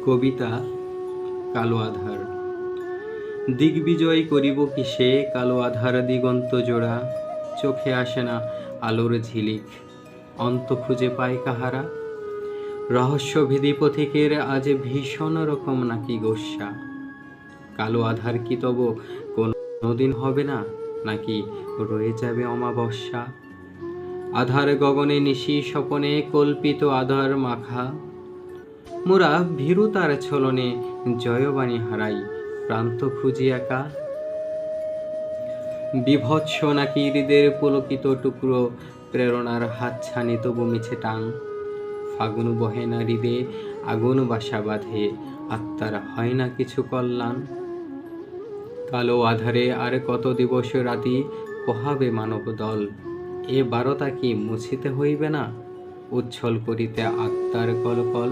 কবিতা কালো আধার। দিগ্বিজয় করিব কি সে কালো আধার দিগন্ত জোড়া, চোখে আসে না আলোর ঝিলিক, অন্ত খুঁজে পায় কাহারা। রহস্যভেদী পথিকের আজ ভীষণ রকম নাকি গোস্বা, কালো আধার কি তব কোনদিন হবে না, নাকি রয়ে যাবে অমাবস্যা। আধার গগনে নিশি স্বপনে কল্পিত আধার মাখা, মোরা ভীরুতার ছলনে জয়বাণী হারাই প্রান্ত খুঁজি একা। বিভৎস নাকি হৃদের পুলকিত টুকরো, প্রেরণার হাতছানি তবু মিছে টান। ফাগুন বহে না হৃদে আগুন বাসা বাঁধে, আত্মার হয় না কিছু কল্যাণ। কালো আধারে আর কত দিবস রাতি পোহাবে মানব দল, এ বারতা কি মুছিতে হইবে না, উচ্ছল করিতে আত্মার কলকল।